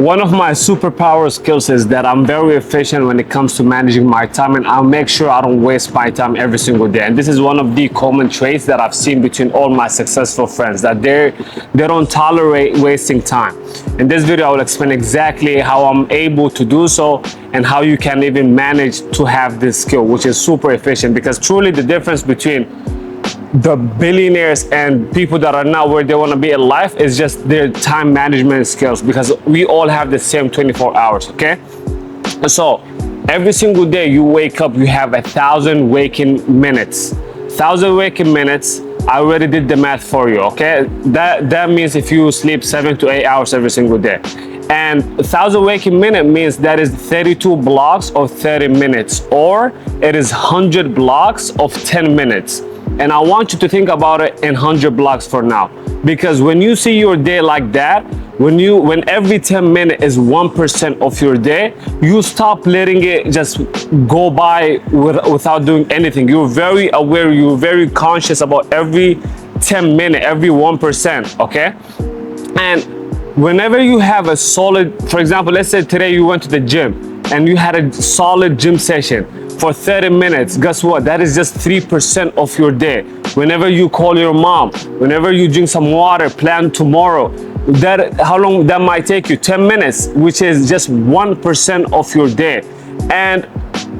One of my superpower skills is that I'm very efficient when it comes to managing my time, and I'll make sure I don't waste my time every single day. And this is one of the common traits that I've seen between all my successful friends, that they don't tolerate wasting time. In this video, I will explain exactly how I'm able to do so and how you can even manage to have this skill, which is super efficient. Because truly the difference between the billionaires and people that are not where they want to be in life is just their time management skills, because we all have the same 24 hours. Okay, so every single day you wake up, you have 1,000 waking minutes. 1,000 waking minutes, I already did the math for you. Okay, that means if you sleep 7 to 8 hours every single day, and 1,000 waking minute means that is 32 blocks of 30 minutes, or it is 100 blocks of 10 minutes. And I want you to think about it in 100 blocks for now, because when you see your day like that, when every 10 minutes is 1% of your day, you stop letting it just go by without doing anything. You're very aware, you're very conscious about every 10 minutes, every 1%, okay? And whenever you have a solid, for example, let's say today you went to the gym and you had a solid gym session for 30 minutes, guess what? That is just 3% of your day. Whenever you call your mom, whenever you drink some water, plan tomorrow, how long that might take you? 10 minutes, which is just 1% of your day, and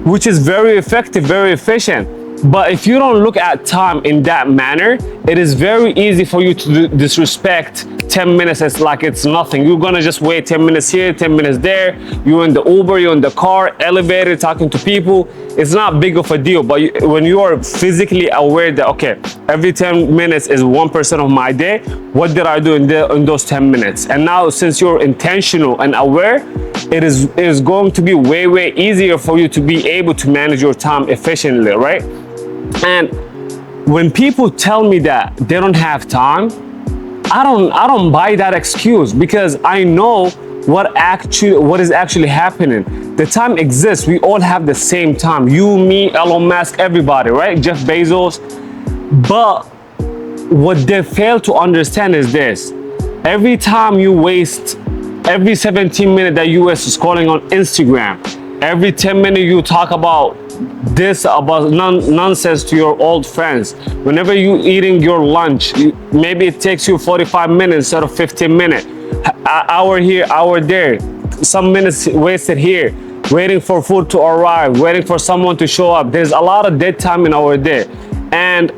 which is very effective, very efficient. But if you don't look at time in that manner, it is very easy for you to disrespect 10 minutes as like it's nothing. You're gonna just wait 10 minutes here, 10 minutes there. You're in the Uber, you're in the car, elevator, talking to people. It's not big of a deal. But when you are physically aware that, okay, every 10 minutes is 1% of my day, what did I do in those 10 minutes? And now, since you're intentional and aware, it is going to be way easier for you to be able to manage your time efficiently, right? And when people tell me that they don't have time, I don't buy that excuse, because I know what is actually happening. The time exists. We all have the same time. You, me, Elon Musk, everybody, right? Jeff Bezos. But what they fail to understand is this: every time you waste, every 17 minutes that you is scrolling on Instagram, every 10 minutes you talk about nonsense to your old friends, whenever you eating your lunch, maybe it takes you 45 minutes instead of 15 minutes, hour here, hour there, some minutes wasted here, waiting for food to arrive, waiting for someone to show up. There's a lot of dead time in our day, and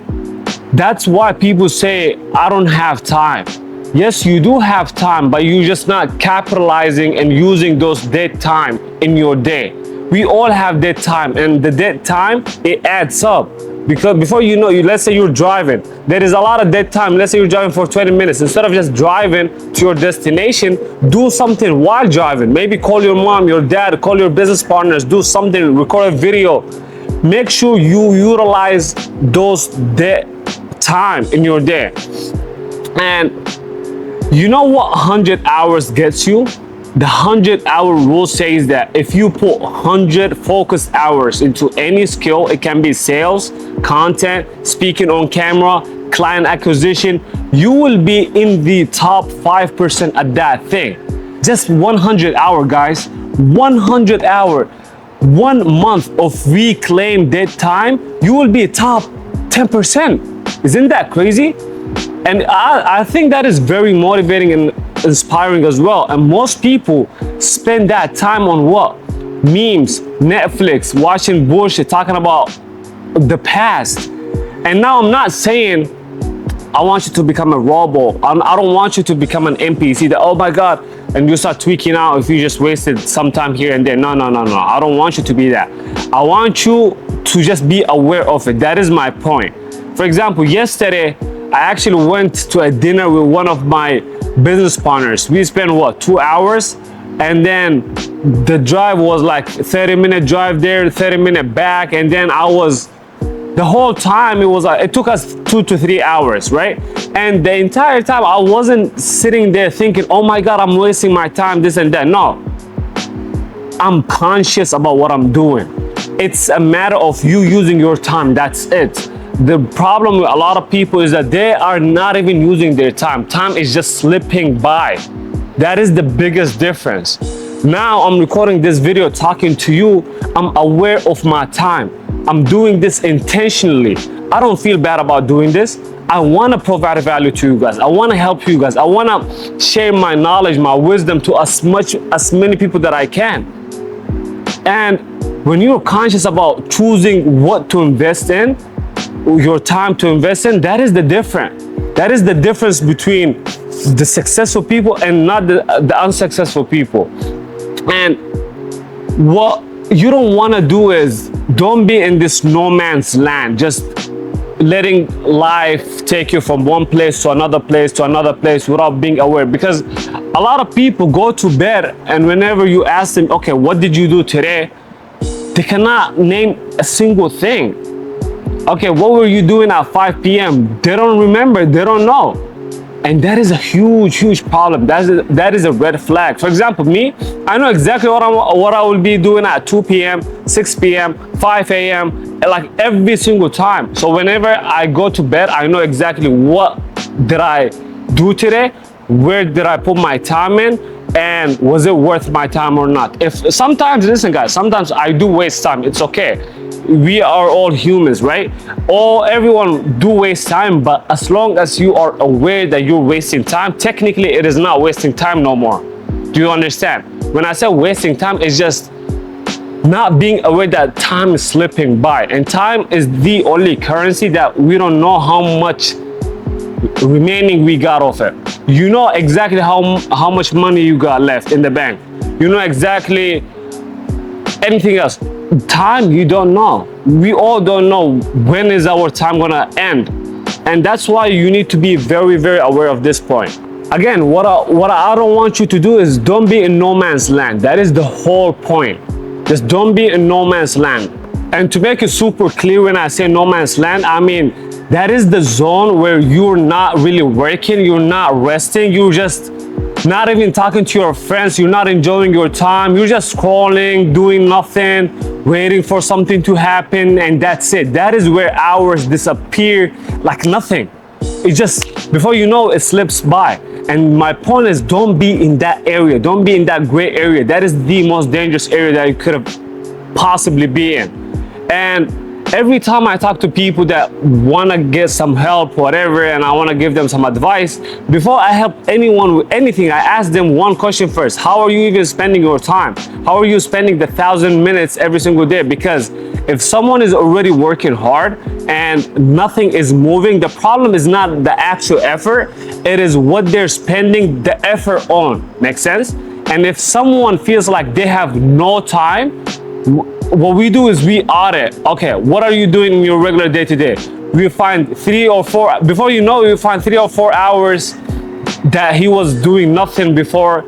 that's why people say I don't have time. Yes, you do have time, but you're just not capitalizing and using those dead time in your day. We all have dead time, and the dead time, it adds up. Because before you know, let's say you're driving, there is a lot of dead time. Let's say you're driving for 20 minutes. Instead of just driving to your destination, do something while driving. Maybe call your mom, your dad, call your business partners, do something, record a video. Make sure you utilize those dead time in your day. And you know what 100 hours gets you? The 100-hour rule says that if you put 100 focused hours into any skill, it can be sales, content, speaking on camera, client acquisition, you will be in the top 5% at that thing. Just 100 hour, guys. 100 hour. 1 month of reclaimed dead time, you will be top 10%. Isn't that crazy? And I think that is very motivating and inspiring as well. And most people spend that time on what? Memes, Netflix, watching bullshit, talking about the past. And now I'm not saying I want you to become a robot. I don't want you to become an NPC that, oh my God, and you start tweaking out if you just wasted some time here and there. No. I don't want you to be that. I want you to just be aware of it. That is my point. For example, yesterday, I actually went to a dinner with one of my business partners. We spent 2 hours, and then the drive was like 30-minute drive there, 30-minute back, and then the whole time it took us 2 to 3 hours, right? And the entire time I wasn't sitting there thinking, oh my God, I'm wasting my time, this and that. No, I'm conscious about what I'm doing. It's a matter of you using your time, that's it. The problem with a lot of people is that they are not even using their time. Time is just slipping by. That is the biggest difference. Now I'm recording this video talking to you. I'm aware of my time. I'm doing this intentionally. I don't feel bad about doing this. I want to provide value to you guys. I want to help you guys. I want to share my knowledge, my wisdom to as many people that I can. And when you're conscious about choosing what to invest in, your time to invest in, that is the difference. That is the difference between the successful people and not the unsuccessful people. And what you don't want to do is don't be in this no man's land, just letting life take you from one place to another place to another place without being aware. Because a lot of people go to bed, and whenever you ask them, okay, what did you do today? They cannot name a single thing. Okay, what were you doing at 5 p.m.? They don't remember, they don't know. And that is a huge problem. That is a red flag. For example, me, I know exactly what I will be doing at 2 p.m., 6 p.m., 5 a.m., like every single time. So whenever I go to bed, I know exactly what did I do today, where did I put my time in, and was it worth my time or not. If sometimes, listen guys, sometimes I do waste time. It's okay. We are all humans, right? Everyone do waste time, but as long as you are aware that you're wasting time, technically it is not wasting time no more. Do you understand? When I say wasting time, it's just not being aware that time is slipping by, and time is the only currency that we don't know how much remaining we got of it. You know exactly how much money you got left in the bank. You know exactly anything else. Time, you don't know. We all don't know when is our time gonna end, and that's why you need to be very aware of this point. Again, what I don't want you to do is don't be in no man's land. That is the whole point. Just don't be in no man's land. And to make it super clear, when I say no man's land, I mean that is the zone where you're not really working, you're not resting, you're just not even talking to your friends, you're not enjoying your time, you're just scrolling, doing nothing, waiting for something to happen, and that's it. That is where hours disappear like nothing. It just, before you know, it slips by. And my point is, don't be in that area. Don't be in that gray area. That is the most dangerous area that you could have possibly be in. And every time I talk to people that want to get some help, whatever, and I want to give them some advice, before I help anyone with anything, I ask them one question first. How are you even spending your time? How are you spending the 1,000 minutes every single day? Because if someone is already working hard and nothing is moving, the problem is not the actual effort, it is what they're spending the effort on. Make sense? And if someone feels like they have no time, what we do is we audit. Okay, what are you doing in your regular day-to-day? We find 3 or 4, before you know, we find 3 or 4 hours that he was doing nothing before.